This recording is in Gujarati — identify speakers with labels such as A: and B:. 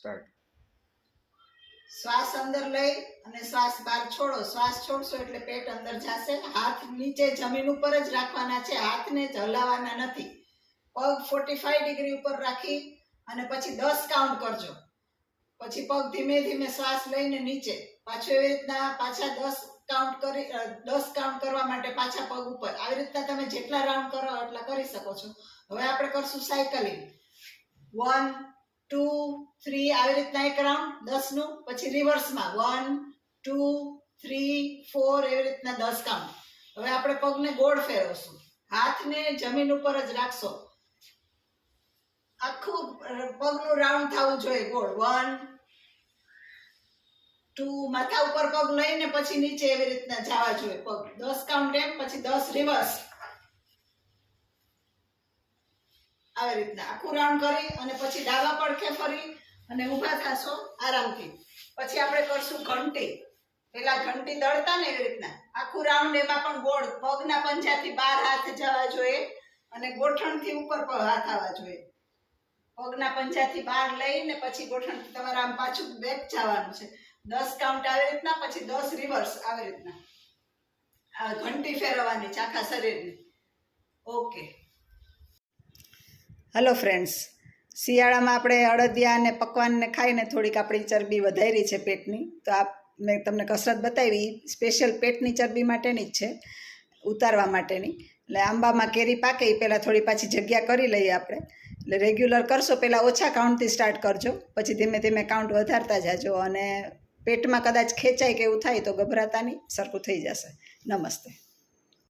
A: સ્ટાર્ટ.
B: શ્વાસ અંદર લઈ અને શ્વાસ બહાર છોડો. શ્વાસ છોડશો એટલે પેટ અંદર જશે. હાથ નીચે જમીન ઉપર જ રાખવાના છે, હાથને જ હલાવવાના નથી. પગ 45 ડિગ્રી ઉપર રાખી અને પછી 10 કાઉન્ટ કરજો. પછી પગ ધીમે ધીમે શ્વાસ લઈને નીચે પાછું એવી રીતના પાછા 10 કાઉન્ટ કરવા માટે પાછા પગ ઉપર. આવી રીતના તમે જેટલા રાઉન્ડ કરો એટલા કરી શકો છો. હવે આપણે કરશું સાયકલિંગ. 1 2 3 આવી રીતના એક રાઉન્ડ 10 નું. પછી રિવર્સમાં 1 2 3 4 એવી રીતના 10 કાઉન્ટ. હવે આપણે પગને ગોળ ફેરવશું. હાથને જમીન ઉપર જ રાખશો. આખું પગનું રાઉન્ડ થવું જોઈએ ગોળ. 1 2 માથા ઉપર પગ લઈને પછી નીચે એવી રીતના જવા જોઈએ પગ. 10 કાઉન્ટ એમ, પછી 10 રિવર્સ. આવી રીતના આખું રાઉન્ડ કરી અને પછી ડાબા પડખે ફરી અને ઊભા થશો આરામથી. પછી આપણે કરશું ઘંટી. પેલા ઘંટી દળતા ને એવી રીતના આખું રાઉન્ડ, એમાં પણ ગોળ. પગના પંજાથી બહાર હાથ જવા જોઈએ અને ગોઠણથી ઉપર હાથ આવવા જોઈએ. પગના પંજાથી બહાર લઈને પછી ગોઠણથી તમારે આમ પાછું બેક જવાનું છે. 10 કાઉન્ટ આવી રીતના, પછી 10 રિવર્સ આવી રીતના. આ ઘંટી ફેરવવાની છે આખા શરીરની. ઓકે. હેલો ફ્રેન્ડ્સ, શિયાળામાં આપણે અડદિયા અને પકવાનને ખાઈને થોડીક આપણી ચરબી વધારી છે પેટની. તો આ મેં તમને કસરત બતાવી, સ્પેશિયલ પેટની ચરબી માટેની જ છે, ઉતારવા માટેની. એટલે આંબામાં કેરી પાકે એ પહેલાં થોડી પાછી જગ્યા કરી લઈએ આપણે. એટલે રેગ્યુલર કરશો, પહેલાં ઓછા કાઉન્ટથી સ્ટાર્ટ કરજો, પછી ધીમે ધીમે કાઉન્ટ વધારતા જાજો. અને પેટમાં કદાચ ખેંચાય કે એવું થાય તો ગભરાતા નહીં, સરખું થઈ જશે. નમસ્તે.